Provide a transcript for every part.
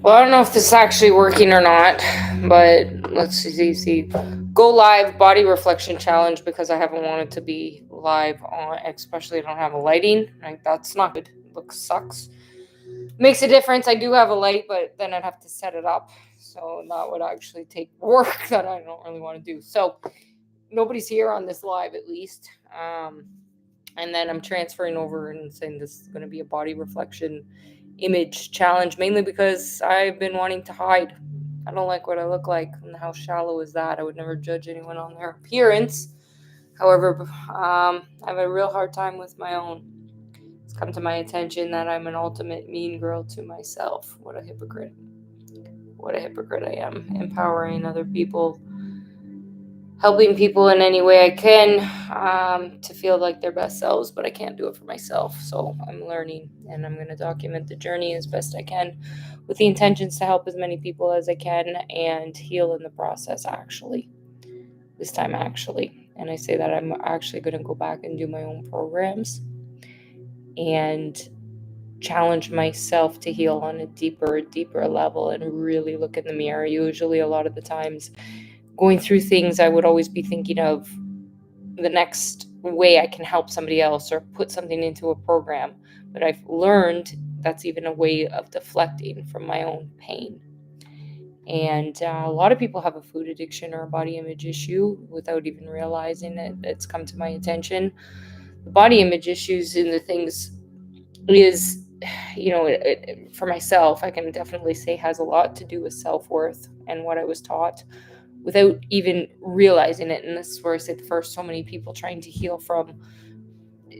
Well, I don't know if this is actually working or not, but let's see. Go live body reflection challenge because I haven't wanted to be live on, especially I don't have a lighting. Like that's not good. Looks sucks. Makes a difference. I do have a light, but then I'd have to set it up. So that would actually take work that I don't really want to do. So nobody's here on this live at least. And then I'm transferring over and saying this is going to be a body reflection image challenge, mainly because I've been wanting to hide. I don't like what I look like, and how shallow is that? I would never judge anyone on their appearance. However, I have a real hard time with my own. It's come to my attention that I'm an ultimate mean girl to myself. What a hypocrite. What a hypocrite I am. Empowering other people, helping people in any way I can to feel like their best selves, but I can't do it for myself. So I'm learning, and I'm going to document the journey as best I can with the intentions to help as many people as I can and heal in the process, actually. This time, actually. And I say that I'm actually going to go back and do my own programs and challenge myself to heal on a deeper level and really look in the mirror. Usually, a lot of the times, going through things, I would always be thinking of the next way I can help somebody else or put something into a program. But I've learned that's even a way of deflecting from my own pain. And a lot of people have a food addiction or a body image issue without even realizing it. It's come to my attention. The body image issues and the things is, for myself, I can definitely say has a lot to do with self-worth and what I was taught without even realizing it. And this is where I say the first, so many people trying to heal from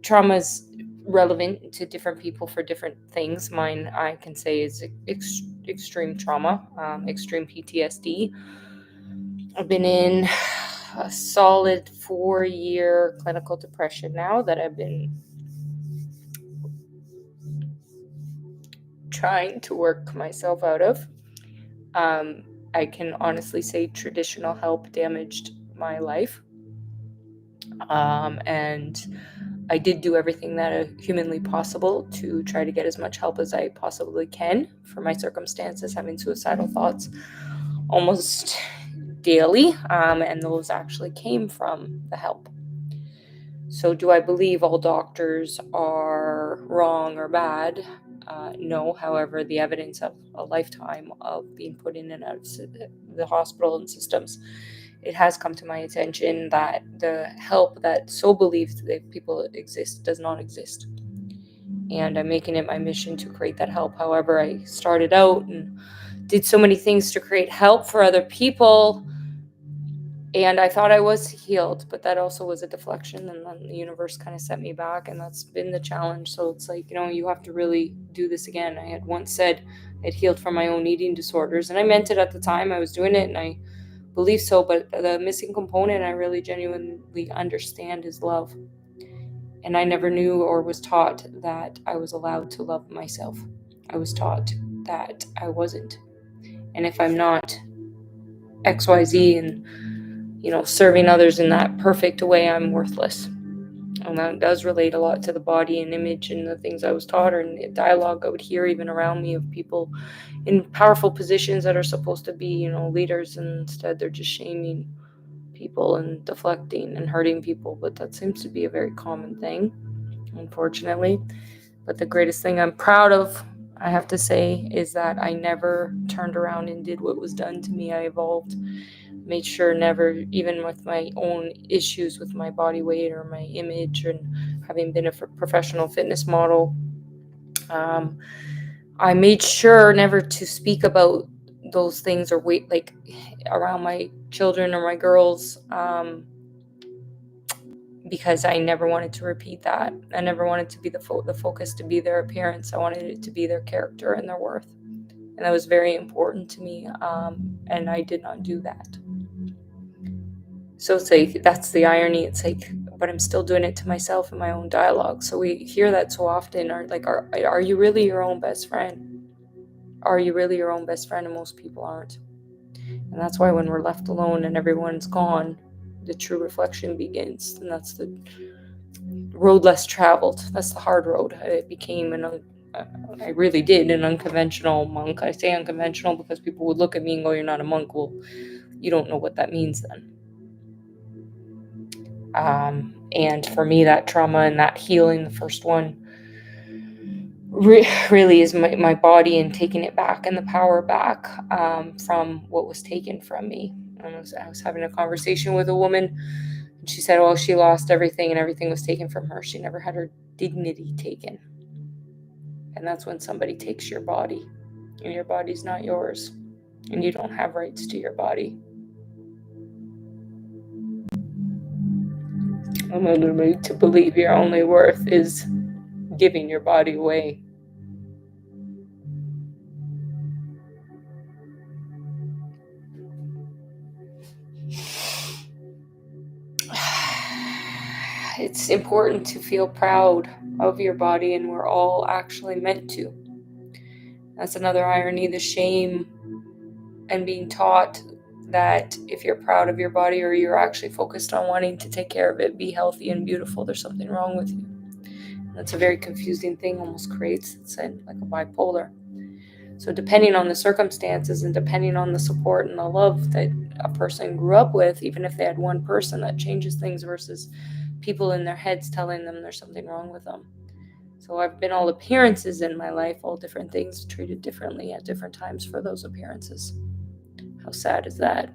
traumas relevant to different people for different things. Mine, I can say, is extreme trauma, extreme PTSD. I've been in a solid 4-year clinical depression now that I've been trying to work myself out of. I can honestly say traditional help damaged my life. And I did do everything that humanly possible to try to get as much help as I possibly can for my circumstances, having suicidal thoughts almost daily, and those actually came from the help. So do I believe all doctors are wrong or bad? No. However, the evidence of a lifetime of being put in and out of the hospital and systems, it has come to my attention that the help that so believes that people exist does not exist. And I'm making it my mission to create that help. However, I started out and did so many things to create help for other people, and I thought I was healed, but that also was a deflection, and then the universe kind of sent me back, and that's been the challenge. So it's like, you have to really do this again. I had once said I'd healed from my own eating disorders, and I meant it at the time I was doing it, and I believe so, but the missing component I really genuinely understand is love. And I never knew or was taught that I was allowed to love myself. I was taught that I wasn't. And if I'm not XYZ and serving others in that perfect way, I'm worthless. And that does relate a lot to the body and image and the things I was taught, or in the dialogue I would hear even around me of people in powerful positions that are supposed to be, leaders, and instead they're just shaming people and deflecting and hurting people. But that seems to be a very common thing, unfortunately. But the greatest thing I'm proud of, I have to say, is that I never turned around and did what was done to me. I evolved, made sure never, even with my own issues with my body weight or my image, and having been a professional fitness model, I made sure never to speak about those things or wait, like around my children or my girls, because I never wanted to repeat that. I never wanted to be the focus to be their appearance. I wanted it to be their character and their worth. And that was very important to me, and I did not do that. So it's like, that's the irony. It's like, but I'm still doing it to myself in my own dialogue. So we hear that so often, are you really your own best friend? Are you really your own best friend? And most people aren't. And that's why when we're left alone and everyone's gone, the true reflection begins. And that's the road less traveled. That's the hard road. It became I really did, an unconventional monk. I say unconventional because people would look at me and go, "You're not a monk." Well, you don't know what that means then. And for me, that trauma and that healing, the first one, really is my body and taking it back and the power back from what was taken from me. I was having a conversation with a woman, and she said, "Oh, she lost everything and everything was taken from her. She never had her dignity taken." And that's when somebody takes your body, and your body's not yours, and you don't have rights to your body. I'm literally to believe your only worth is giving your body away. It's important to feel proud of your body, and we're all actually meant to. That's another irony, the shame and being taught that if you're proud of your body or you're actually focused on wanting to take care of it, be healthy and beautiful, there's something wrong with you. And that's a very confusing thing, almost creates like a bipolar. So depending on the circumstances and depending on the support and the love that a person grew up with, even if they had one person, that changes things versus people in their heads telling them there's something wrong with them. So I've been all appearances in my life, all different things, treated differently at different times for those appearances. How sad is that?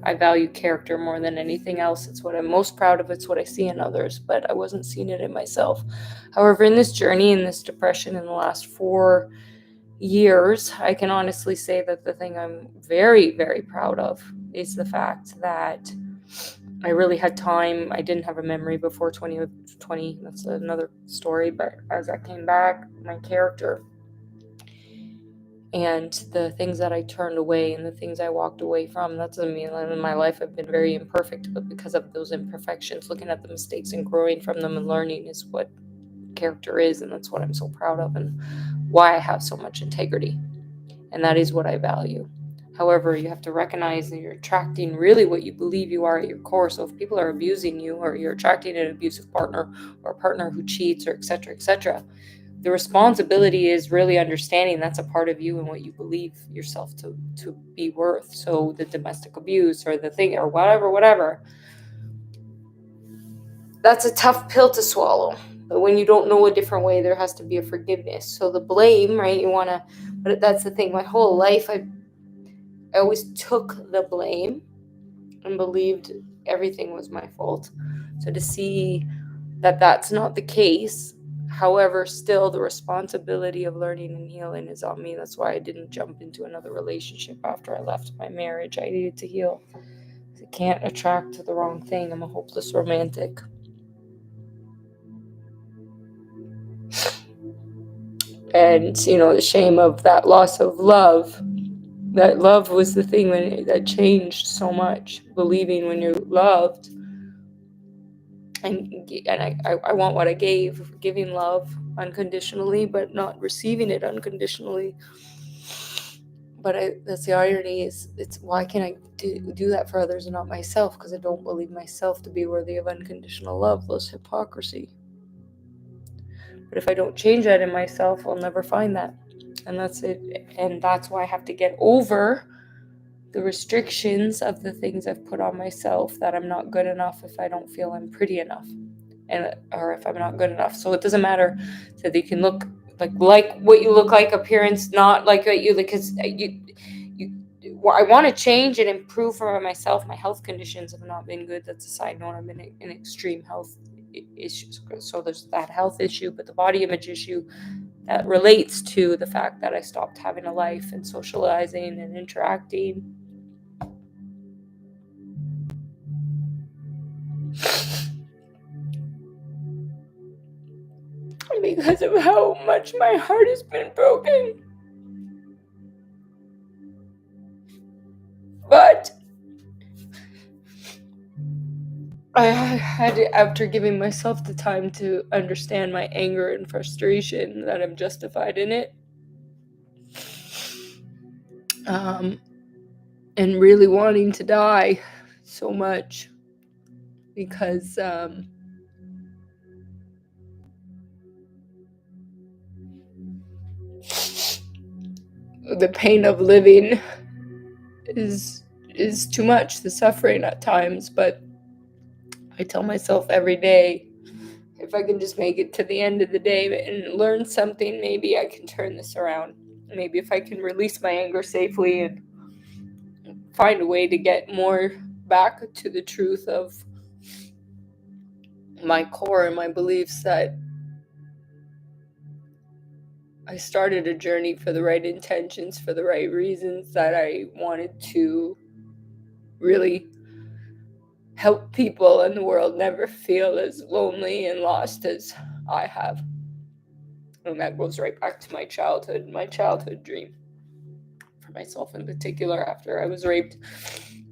I value character more than anything else. It's what I'm most proud of. It's what I see in others, but I wasn't seeing it in myself. However, in this journey, in this depression in the last 4 years, I can honestly say that the thing I'm very, very proud of is the fact that I really had time. I didn't have a memory before 2020. That's another story. But as I came back, my character and the things that I turned away and the things I walked away from, that doesn't mean that in my life I've been very imperfect, but because of those imperfections, looking at the mistakes and growing from them and learning is what character is, and that's what I'm so proud of and why I have so much integrity, and that is what I value. However, you have to recognize that you're attracting really what you believe you are at your core. So if people are abusing you, or you're attracting an abusive partner or a partner who cheats, or etc., the responsibility is really understanding that's a part of you and what you believe yourself to be worth. So the domestic abuse or the thing or whatever, that's a tough pill to swallow. But when you don't know a different way, there has to be a forgiveness. So the blame, right? But that's the thing. My whole life, I always took the blame and believed everything was my fault. So to see that that's not the case, however, still the responsibility of learning and healing is on me. That's why I didn't jump into another relationship after I left my marriage. I needed to heal. I can't attract the wrong thing. I'm a hopeless romantic. And, the shame of that loss of love. That love was the thing that changed so much. Believing when you're loved, and I want what I gave, giving love unconditionally, but not receiving it unconditionally. But that's the irony, it's why can't I do that for others and not myself? Because I don't believe myself to be worthy of unconditional love. Those hypocrisy. But if I don't change that in myself, I'll never find that. And that's it. And that's why I have to get over the restrictions of the things I've put on myself, that I'm not good enough if I don't feel I'm pretty enough, or if I'm not good enough. So it doesn't matter that you can look like what you look like, appearance, not like what you, because I want to change and improve for myself. My health conditions have not been good. That's a side note. I'm in extreme health issues. So there's that health issue, but the body image issue that relates to the fact that I stopped having a life and socializing and interacting. Because of how much my heart has been broken. But I had, after giving myself the time to understand my anger and frustration, that I'm justified in it, and really wanting to die so much, because the pain of living is too much, the suffering at times, but I tell myself every day, if I can just make it to the end of the day and learn something, maybe I can turn this around. Maybe if I can release my anger safely and find a way to get more back to the truth of my core and my beliefs, that I started a journey for the right intentions, for the right reasons, that I wanted to really help people in the world never feel as lonely and lost as I have. And that goes right back to my childhood dream for myself in particular, after I was raped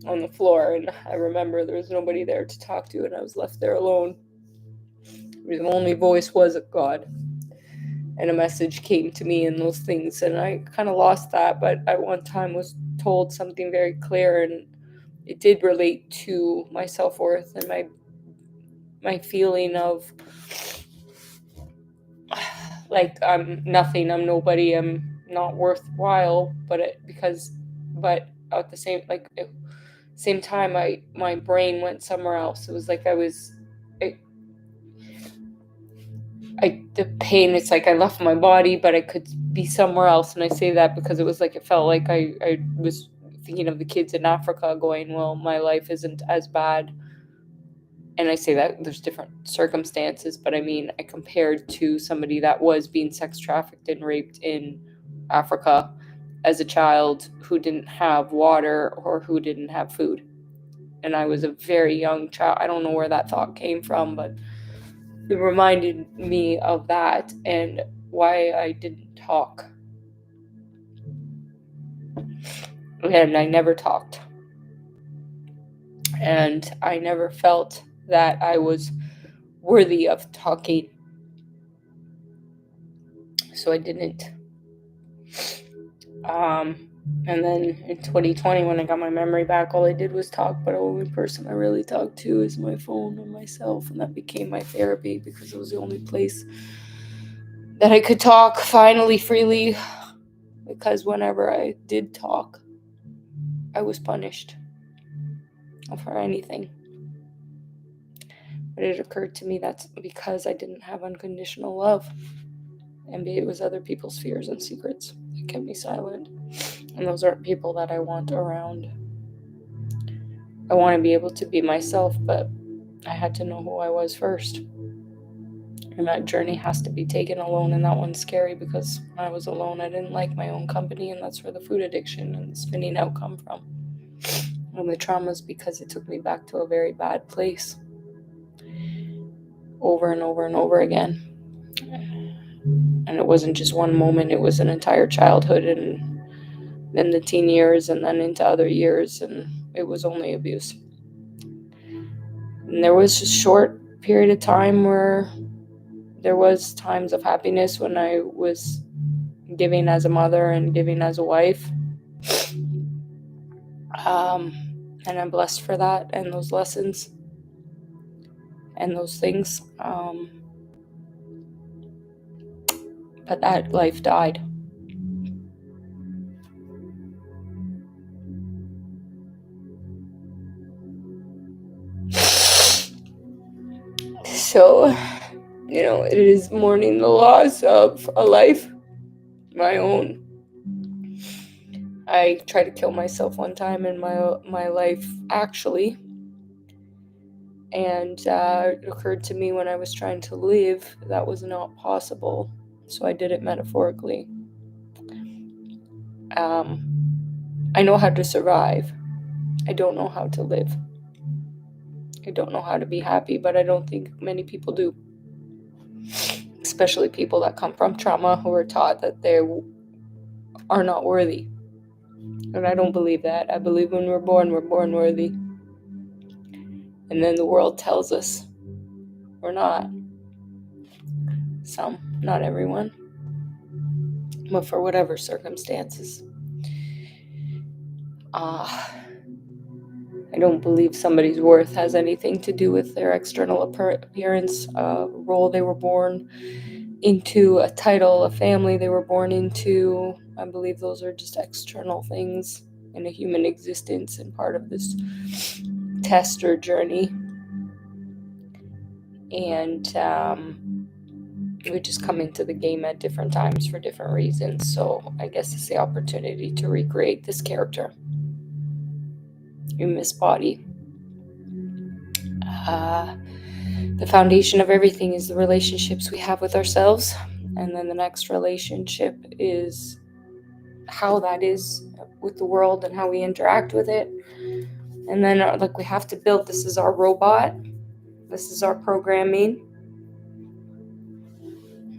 on the floor. And I remember there was nobody there to talk to, and I was left there alone. The only voice was God. And a message came to me in those things, and I kind of lost that, but at one time was told something very clear, and it did relate to my self-worth and my feeling of like I'm nothing, I'm nobody, I'm not worthwhile, but at the same time my brain went somewhere else. It was like the pain, it's like I left my body, but I could be somewhere else. And I say that because it was like, it felt like I was thinking of the kids in Africa going, well, my life isn't as bad. And I say that there's different circumstances, but I mean, I compared to somebody that was being sex trafficked and raped in Africa as a child who didn't have water or who didn't have food. And I was a very young child. I don't know where that thought came from, but it reminded me of that and why I didn't talk. And I never talked. And I never felt that I was worthy of talking. So I didn't. And then in 2020, when I got my memory back, all I did was talk, but the only person I really talked to is my phone and myself, and that became my therapy because it was the only place that I could talk finally freely, because whenever I did talk, I was punished for anything. But it occurred to me that's because I didn't have unconditional love, and it was other people's fears and secrets that kept me silent. And those aren't people that I want around. I want to be able to be myself, but I had to know who I was first. And that journey has to be taken alone, and that one's scary because when I was alone, I didn't like my own company, and that's where the food addiction and the spinning out come from. And the trauma's because it took me back to a very bad place over and over and over again. And it wasn't just one moment, it was an entire childhood and then the teen years and then into other years, and it was only abuse. And there was a short period of time where there was times of happiness when I was giving as a mother and giving as a wife. And I'm blessed for that and those lessons and those things. But that life died. So, it is mourning the loss of a life, my own. I tried to kill myself one time in my life, actually. And it occurred to me when I was trying to live that was not possible. So I did it metaphorically. I know how to survive. I don't know how to live. I don't know how to be happy, but I don't think many people do. Especially people that come from trauma who are taught that they are not worthy. And I don't believe that. I believe when we're born worthy. And then the world tells us we're not. Some, not everyone. But for whatever circumstances. I don't believe somebody's worth has anything to do with their external appearance, a role they were born into, a title, a family they were born into, I believe those are just external things in a human existence and part of this test or journey. And we just come into the game at different times for different reasons. So I guess it's the opportunity to recreate this character in this body. The foundation of everything is the relationships we have with ourselves. And then the next relationship is how that is with the world and how we interact with it. And then we have to build, this is our robot. This is our programming.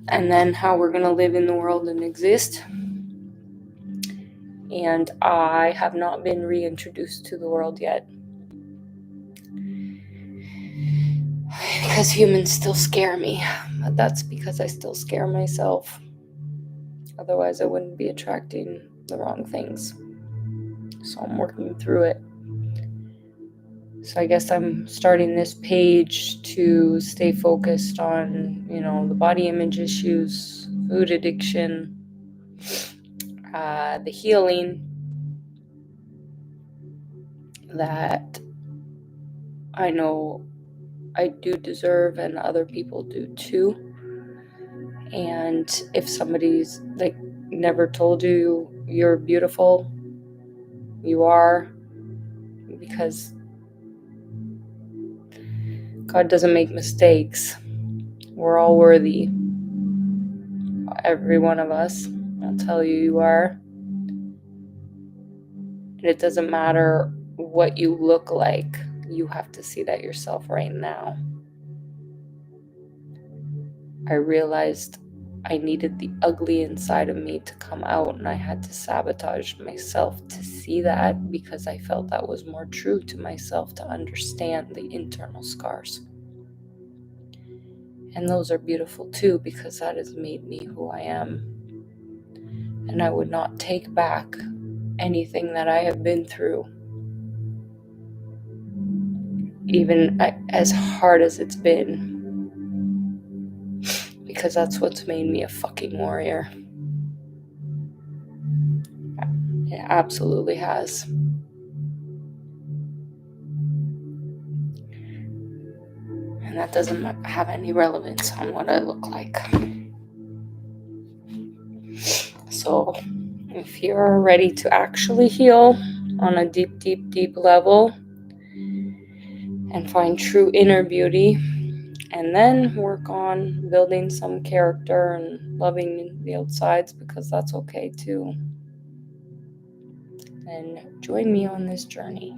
And then how we're going to live in the world and exist. And I have not been reintroduced to the world yet. Because humans still scare me. But that's because I still scare myself. Otherwise, I wouldn't be attracting the wrong things. So I'm working through it. So I guess I'm starting this page to stay focused on, the body image issues, food addiction, the healing that I know I do deserve and other people do too. And if somebody's never told you you're beautiful, you are, because God doesn't make mistakes. We're all worthy. Every one of us. I'll tell you, you are. And it doesn't matter what you look like. You have to see that yourself right now. I realized I needed the ugly inside of me to come out, and I had to sabotage myself to see that, because I felt that was more true to myself, to understand the internal scars. And those are beautiful too, because that has made me who I am. And I would not take back anything that I have been through, even as hard as it's been, because that's what's made me a fucking warrior. It absolutely has. And that doesn't have any relevance on what I look like. So if you're ready to actually heal on a deep, deep, deep level and find true inner beauty, and then work on building some character and loving the outsides, because that's okay too, and join me on this journey.